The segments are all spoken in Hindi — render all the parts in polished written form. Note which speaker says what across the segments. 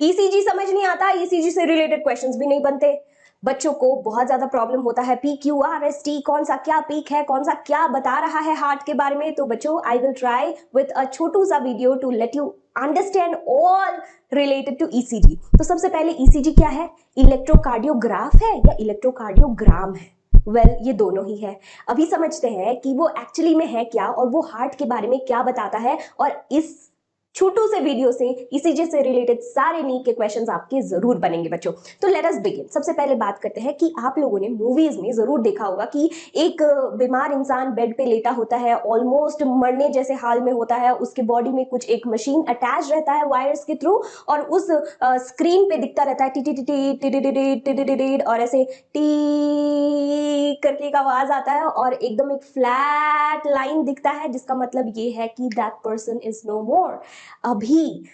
Speaker 1: ईसीजी समझ नहीं आता, ईसीजी से रिलेटेड क्वेश्चंस भी नहीं बनते। बच्चों को बहुत ज्यादा प्रॉब्लम होता है PQRST, कौन सा क्या पीक है, कौन सा क्या बता रहा है हार्ट के बारे में। तो बच्चों I will try with a छोटू सा video to let you understand all related to ECG. तो सबसे पहले ईसीजी क्या है? इलेक्ट्रोकार्डियोग्राफ है या इलेक्ट्रोकार्डियोग्राम है? ये दोनों ही है। अभी समझते हैं कि वो एक्चुअली में है क्या और वो हार्ट के बारे में क्या बताता है, और इस छोटू से वीडियो से ईसीजी से रिलेटेड सारे नीट के क्वेश्चंस आपके जरूर बनेंगे बच्चों। तो लेट अस बिगिन। सबसे पहले बात करते हैं कि आप लोगों ने मूवीज में जरूर देखा होगा कि एक बीमार इंसान बेड पे लेटा होता है, ऑलमोस्ट मरने जैसे हाल में होता है, उसके बॉडी में कुछ एक मशीन अटैच रहता है वायर्स के थ्रू, और उस स्क्रीन पे दिखता रहता है T T T T T T T T, और ऐसे टी करके एक आवाज आता है और एकदम एक फ्लैट लाइन दिखता है, जिसका मतलब ये है कि दैट पर्सन इज नो मोर। अभी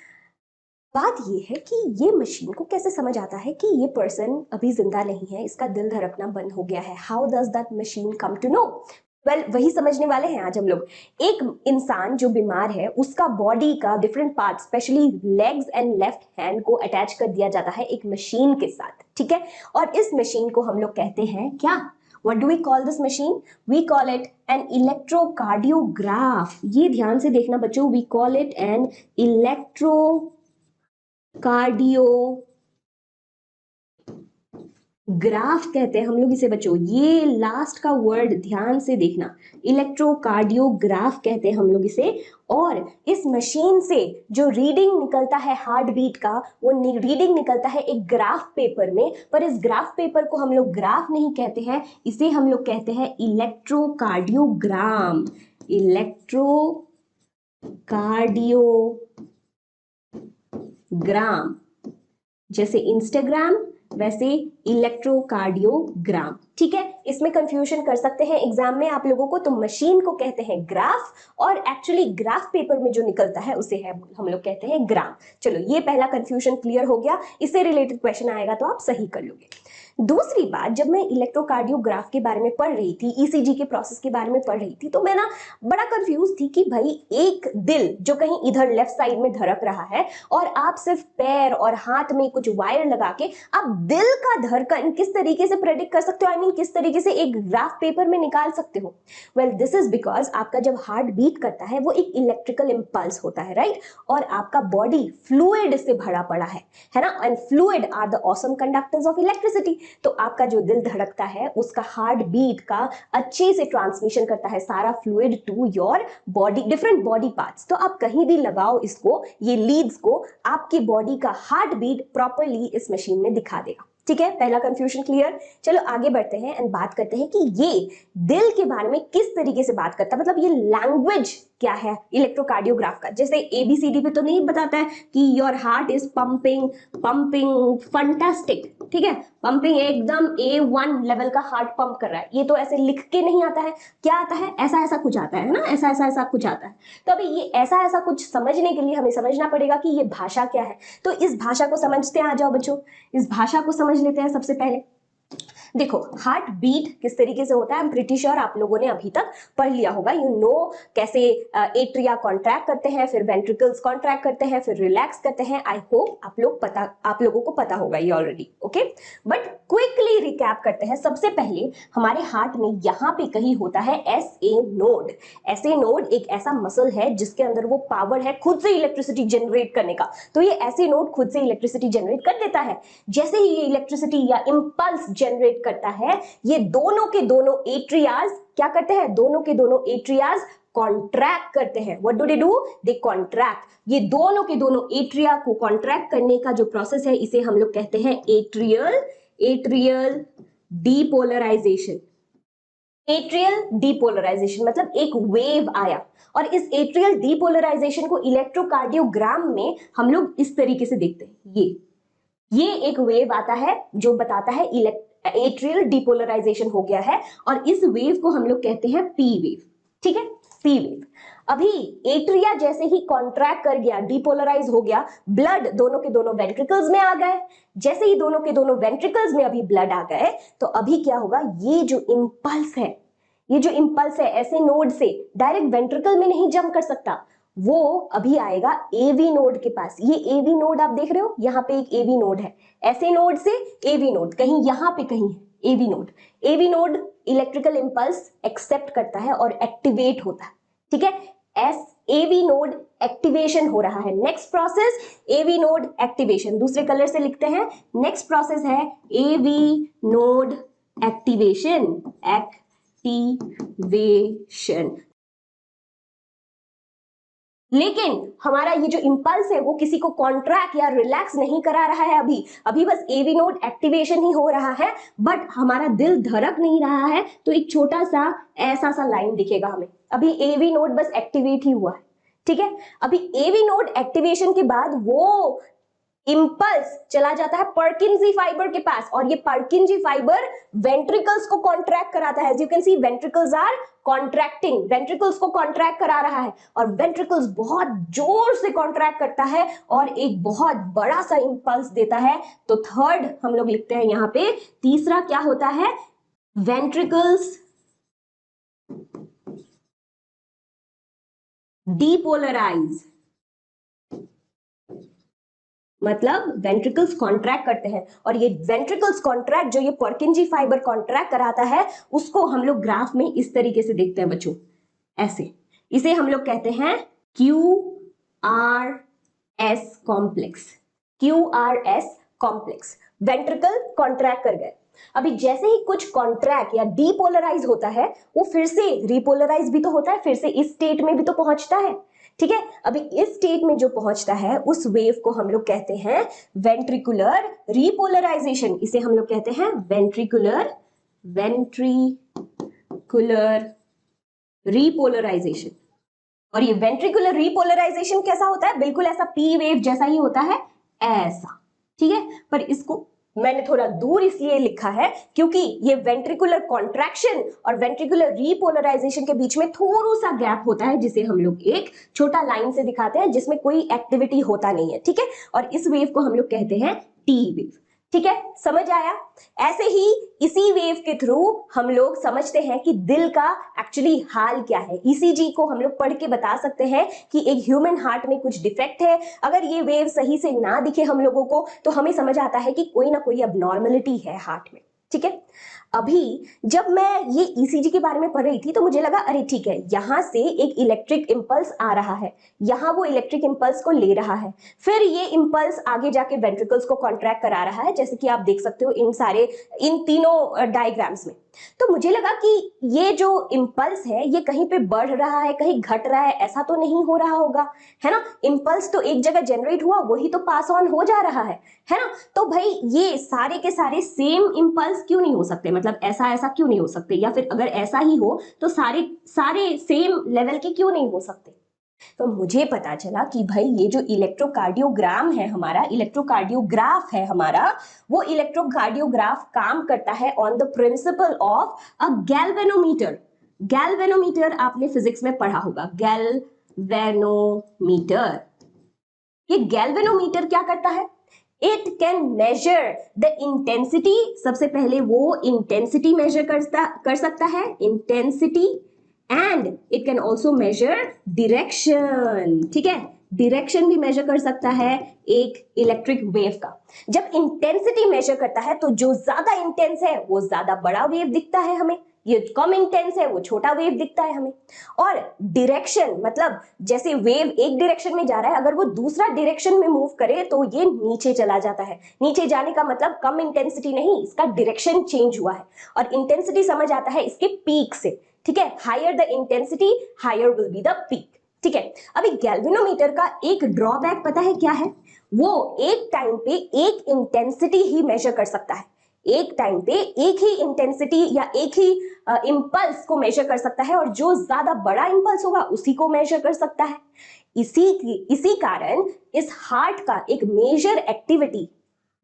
Speaker 1: बात ये है कि ये मशीन को कैसे समझ आता है कि ये पर्सन अभी जिंदा नहीं है, इसका दिल धड़कना बंद हो गया है। How does that machine come to know? वही समझने वाले हैं आज हम लोग। एक इंसान जो बीमार है, उसका बॉडी का different part, specially legs and left hand को अटैच कर दिया जाता है एक मशीन के साथ, ठीक है। और इस मशीन को हम लोग कहते हैं क्या? What do we call this machine? We call it an electrocardiograph. ये ध्यान से देखना बच्चों, we call it an electrocardiograph कहते हैं हम लोग इसे बच्चों। ये लास्ट का वर्ड ध्यान से देखना, इलेक्ट्रोकार्डियोग्राफ कहते हैं हम लोग इसे। और इस मशीन से जो रीडिंग निकलता है हार्ट बीट का, वो रीडिंग निकलता है एक ग्राफ पेपर में, पर इस ग्राफ पेपर को हम लोग ग्राफ नहीं कहते हैं, इसे हम लोग कहते हैं इलेक्ट्रोकार्डियोग्राम। इलेक्ट्रोकार्डियोग्राम, जैसे इंस्टाग्राम वैसे इलेक्ट्रोकार्डियोग्राम, ठीक है। इसमें कंफ्यूजन कर सकते हैं एग्जाम में आप लोगों को। तो मशीन को कहते हैं ग्राफ, और एक्चुअली ग्राफ पेपर में जो निकलता है उसे है हम लोग कहते हैं ग्राम। चलो, ये पहला कंफ्यूजन क्लियर हो गया। इससे रिलेटेड क्वेश्चन आएगा तो आप सही कर लोगे। दूसरी बात, जब मैं इलेक्ट्रोकार्डियोग्राफ के बारे में पढ़ रही थी, ईसीजी के प्रोसेस के बारे में पढ़ रही थी, तो मैं ना बड़ा कंफ्यूज थी कि भाई एक दिल जो कहीं इधर लेफ्ट साइड में धड़क रहा है, और आप सिर्फ पैर और हाथ में कुछ वायर लगा के आप दिल का धड़कन किस तरीके से प्रेडिक्ट कर सकते हो? आई मीन किस तरीके से एक ग्राफ पेपर में निकाल सकते हो? वेल, दिस इज बिकॉज आपका जब हार्ट बीट करता है वो एक इलेक्ट्रिकल इंपल्स होता है, राइट? और आपका बॉडी फ्लूइड से भरा पड़ा है ना। And fluid are the awesome conductors of electricity. तो आपका जो दिल धड़कता है उसका हार्ट बीट का अच्छे से ट्रांसमिशन करता है सारा fluid to your body, different body parts. तो आप कहीं भी लगाओ इसको, ये लीड्स को, आपकी बॉडी का हार्ट बीट प्रॉपरली इस मशीन में दिखा देगा, ठीक है। पहला कंफ्यूजन क्लियर। चलो आगे बढ़ते हैं एंड बात करते हैं कि ये दिल के बारे में किस तरीके से बात करता है, मतलब ये लैंग्वेज क्या है इलेक्ट्रोकार्डियोग्राफ का। जैसे ABCD पे तो नहीं बताता है कि your heart is pumping pumping fantastic, ठीक है, पंपिंग एकदम A1 लेवल का हार्ट पंप कर रहा है। ये तो ऐसे लिख के नहीं आता है। क्या आता है? ऐसा ऐसा कुछ आता है ना, ऐसा ऐसा ऐसा कुछ आता है। तो अभी ये ऐसा ऐसा कुछ समझने के लिए हमें समझना पड़ेगा कि ये भाषा क्या है। तो इस भाषा को समझते हैं, आ जाओ बच्चों, इस भाषा को समझ लेते हैं सबसे पहले। देखो, हार्ट बीट किस तरीके से होता है, आई एम प्रीटी श्योर आप लोगों ने अभी तक पढ़ लिया होगा। यू नो कैसे एट्रिया कॉन्ट्रैक्ट करते हैं, फिर वेंट्रिकल्स कॉन्ट्रैक्ट करते हैं, फिर रिलैक्स करते हैं। आई होप आप लोगों को पता होगा ये already, okay. But quickly recap करते हैं। सबसे पहले हमारे हार्ट में यहाँ पे कहीं होता है SA नोड। SA नोड एक ऐसा मसल है जिसके अंदर वो पावर है खुद से इलेक्ट्रिसिटी जनरेट करने का। तो ये SA नोड खुद से इलेक्ट्रिसिटी जनरेट कर देता है। जैसे ही ये इलेक्ट्रिसिटी या इंपल्स जनरेट करता है, ये दोनों के दोनों एट्रियाज क्या करते हैं? दोनों के दोनों एट्रियाज कॉन्ट्रैक्ट करते हैं। What do they do? They contract. ये दोनों के दोनों एट्रिया को कॉन्ट्रैक्ट करने का जो प्रोसेस है, इसे हम लोग कहते हैं एट्रियल डीपोलराइजेशन। एट्रियल डीपोलराइजेशन मतलब एक वेव आया, और इस एट्रियल डीपोलराइजेशन को इलेक्ट्रोकार्डियोग्राम में हम लोग इस तरीके से देखते हैं। ये एक वेव आता है जो बताता है एट्रियल डीपोलराइजेशन हो गया है, और इस वेव को हम लोग कहते हैं P वेव, ठीक है, P वेव। अभी एट्रिया जैसे ही कॉन्ट्रैक्ट कर गया, डीपोलराइज हो गया, ब्लड दोनों के दोनों वेंट्रिकल्स में आ गए। जैसे ही दोनों के दोनों वेंट्रिकल्स में अभी ब्लड आ गए, तो अभी क्या होगा? ये जो इंपल्स है ऐसे नोड से डायरेक्ट वेंट्रिकल में नहीं जंप कर सकता, वो अभी आएगा एवी नोड के पास। ये एवी नोड आप देख रहे हो, यहाँ पे एक एवी नोड है, ऐसे नोड से एवी नोड, कहीं यहाँ पे कहीं है AV node. AV node electrical impulse accept करता है और एक्टिवेट होता है, ठीक है। एस एवी नोड एक्टिवेशन हो रहा है। Next process AV node activation, दूसरे कलर से लिखते हैं। नेक्स्ट प्रोसेस है एवी नोड एक्टिवेशन, एक्टिवेशन। लेकिन हमारा ये जो इंपल्स है वो किसी को कॉन्ट्रैक्ट या रिलैक्स नहीं करा रहा है अभी, अभी बस एवी नोड एक्टिवेशन ही हो रहा है, बट हमारा दिल धड़क नहीं रहा है। तो एक छोटा सा ऐसा सा लाइन दिखेगा हमें, अभी एवी नोड बस एक्टिवेट ही हुआ है, ठीक है। अभी एवी नोड एक्टिवेशन के बाद वो इंपल्स चला जाता है पर्किंजी फाइबर के पास, और ये पर्किंजी फाइबर वेंट्रिकल्स को कॉन्ट्रैक्ट कराता है। As you can see ventricles are contracting, ventricles को कॉन्ट्रैक्ट करा रहा है, और वेंट्रिकल्स बहुत जोर से कॉन्ट्रैक्ट करता है और एक बहुत बड़ा सा इंपल्स देता है। तो थर्ड हम लोग लिखते हैं यहाँ पे, तीसरा क्या होता है, वेंट्रिकल्स डीपोलराइज, मतलब वेंट्रिकल्स कॉन्ट्रैक्ट करते हैं, और ये वेंट्रिकल्स कॉन्ट्रैक्ट जो ये पर्किंजी फाइबर कॉन्ट्रैक्ट कराता है उसको हम लोग ग्राफ में इस तरीके से देखते हैं बच्चों, ऐसे। इसे हम लोग कहते हैं QRS complex, QRS complex. Ventricle contract कर गए, अभी जैसे ही कुछ कॉन्ट्रैक्ट या डीपोलराइज होता है वो फिर से रिपोलराइज भी तो होता है, फिर से इस स्टेट में भी तो पहुंचता है, ठीक है। अभी इस स्टेट में जो पहुंचता है उस वेव को हम लोग कहते हैं वेंट्रिकुलर रिपोलराइजेशन। इसे हम लोग कहते हैं वेंट्रिकुलर रिपोलराइजेशन। और ये वेंट्रिकुलर रिपोलराइजेशन कैसा होता है, बिल्कुल ऐसा पी वेव जैसा ही होता है, ऐसा, ठीक है। पर इसको मैंने थोड़ा दूर इसलिए लिखा है क्योंकि ये वेंट्रिकुलर कॉन्ट्रैक्शन और वेंट्रिकुलर रिपोलराइजेशन के बीच में थोड़ा सा गैप होता है, जिसे हम लोग एक छोटा लाइन से दिखाते हैं जिसमें कोई एक्टिविटी होता नहीं है, ठीक है। और इस वेव को हम लोग कहते हैं टी वेव, ठीक है, समझ आया। ऐसे ही इसी वेव के थ्रू हम लोग समझते हैं कि दिल का एक्चुअली हाल क्या है। ईसीजी को हम लोग पढ़ के बता सकते हैं कि एक ह्यूमन हार्ट में कुछ डिफेक्ट है। अगर ये वेव सही से ना दिखे हम लोगों को तो हमें समझ आता है कि कोई ना कोई अबनॉर्मलिटी है हार्ट में, ठीक है। अभी जब मैं ये ईसीजी के बारे में पढ़ रही थी तो मुझे लगा अरे ठीक है, यहां से एक इलेक्ट्रिक इंपल्स आ रहा है, यहां वो इलेक्ट्रिक इंपल्स को ले रहा है, फिर ये इंपल्स आगे जाके वेंट्रिकल्स को कॉन्ट्रैक्ट करा रहा है, जैसे कि आप देख सकते हो इन तीनों डायग्राम्स में। तो मुझे लगा कि ये जो इंपल्स है ये कहीं पे बढ़ रहा है, कहीं घट रहा है, ऐसा तो नहीं हो रहा होगा, है ना। इंपल्स तो एक जगह जनरेट हुआ, वही तो पास ऑन हो जा रहा है ना। तो भाई ये सारे के सारे सेम इंपल्स क्यों नहीं हो सकते, मतलब ऐसा ऐसा क्यों नहीं हो सकते, या फिर अगर ऐसा ही हो तो सारे सारे सेम लेवल के क्यों नहीं हो सकते। तो मुझे पता चला कि भाई ये जो इलेक्ट्रोकार्डियोग्राम है हमारा, इलेक्ट्रोकार्डियोग्राफ है हमारा, वो इलेक्ट्रोकार्डियोग्राफ काम करता है on the principle of a galvanometer. Galvanometer आपने फिजिक्स में पढ़ा होगा, गैल्वेनोमीटर। ये गैल्वेनोमीटर क्या करता है, it can measure the intensity. सबसे पहले वो इंटेंसिटी मेजर कर सकता है, intensity, and it can also measure direction, ठीक है। डिरेक्शन भी मेजर कर सकता है एक इलेक्ट्रिक वेव का। जब इंटेंसिटी मेजर करता है तो जो ज्यादा इंटेंस है वो ज्यादा बड़ा वेव दिखता है हमें, ये कम इंटेंस है वो छोटा वेव दिखता है हमें। और डिरेक्शन मतलब जैसे वेव एक डायरेक्शन में जा रहा है, अगर वो दूसरा डायरेक्शन में मूव करे तो ये नीचे चला जाता है। नीचे जाने का मतलब कम इंटेंसिटी नहीं, इसका डायरेक्शन चेंज हुआ है। और इंटेंसिटी समझ आता है इसके पीक से, ठीक है। Higher the intensity higher will be the peak, ठीक है। अभी गैल्वेनोमीटर का एक ड्रॉबैक पता है क्या है, वो एक टाइम पे एक इंटेंसिटी ही मेजर कर सकता है, एक टाइम पे एक ही इंटेंसिटी या एक ही इंपल्स को मेजर कर सकता है, और जो ज्यादा बड़ा इंपल्स होगा उसी को मेजर कर सकता है। इसी कारण इस हार्ट का एक मेजर एक्टिविटी,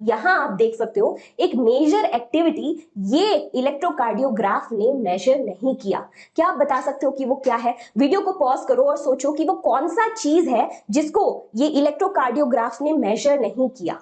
Speaker 1: यहां आप देख सकते हो एक मेजर एक्टिविटी ये इलेक्ट्रोकार्डियोग्राफ ने मेजर नहीं किया। क्या आप बता सकते हो कि वो क्या है? वीडियो को पॉज करो और सोचो कि वो कौन सा चीज है जिसको ये इलेक्ट्रोकार्डियोग्राफ ने मेजर नहीं किया।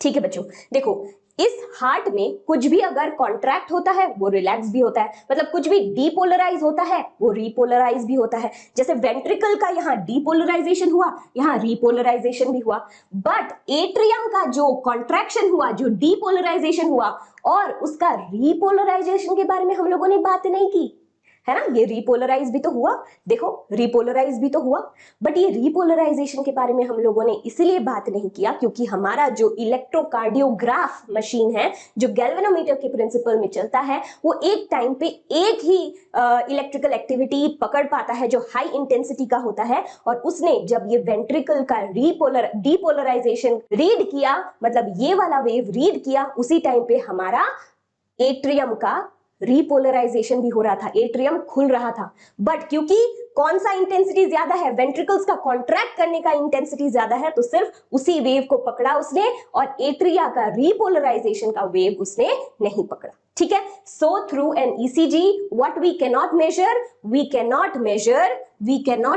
Speaker 1: ठीक है बच्चों, देखो इस हार्ट में कुछ भी अगर कॉन्ट्रैक्ट होता है वो रिलैक्स भी होता है, मतलब कुछ भी डीपोलराइज होता है वो रीपोलराइज भी होता है। जैसे वेंट्रिकल का यहाँ डीपोलराइजेशन हुआ, यहाँ रीपोलराइजेशन भी हुआ, बट एट्रियम का जो कॉन्ट्रैक्शन हुआ, जो डीपोलराइजेशन हुआ, और उसका रीपोलराइजेशन के बारे में हम लोगों ने बात नहीं की, है ना। ये रीपोलराइज भी तो हुआ, देखो रिपोलराइज भी तो हुआ, बट ये रीपोलराइजेशन के बारे में हम लोगों ने इसलिए बात नहीं किया क्योंकि हमारा जो इलेक्ट्रोकार्डियोग्राफ मशीन है, जो गैल्वेनोमीटर के प्रिंसिपल में चलता है, वो एक टाइम पे एक ही इलेक्ट्रिकल एक्टिविटी पकड़ पाता है जो हाई इंटेंसिटी का होता है, और उसने जब ये वेंट्रिकल का डीपोलराइजेशन रीड किया, मतलब ये वाला वेव रीड किया, उसी टाइम पे हमारा एट्रियम का रीपोलराइजेशन भी हो रहा था, एट्रियम खुल रहा था। बट क्योंकि कौन सा इंटेंसिटी ज्यादा है, वेंट्रिकल्स का कॉन्ट्रैक्ट करने का इंटेंसिटी ज्यादा है, तो सिर्फ उसी वेव को पकड़ा उसने, और एट्रिया का रीपोलराइजेशन का वेव उसने नहीं पकड़ा। ठीक है। So through an ECG what we cannot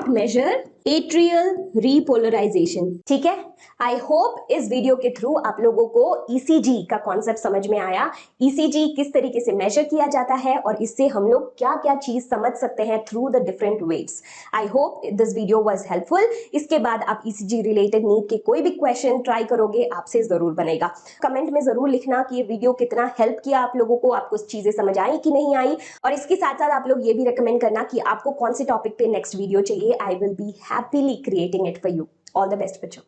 Speaker 1: measure atrial repolarisation. ठीक है। आई होप इस वीडियो के थ्रू आप लोगों को ईसीजी का कॉन्सेप्ट समझ में आया, ईसीजी किस तरीके से मेजर किया जाता है और इससे हम लोग क्या क्या चीज समझ सकते हैं through the different waves. I hope this video was helpful. इसके बाद आप ईसीजी रिलेटेड नीट के कोई भी क्वेश्चन ट्राई करोगे, आपसे जरूर बनेगा। कमेंट में जरूर लिखना कि ये वीडियो कितना हेल्प किया आप लोगों को, आपको चीजें समझ आई कि नहीं आई, और इसके साथ साथ आप लोग ये भी रिकमेंड करना कि आपको कौन से टॉपिक पे नेक्स्ट वीडियो चाहिए। I will be happily creating it for you. All the best बच्चों।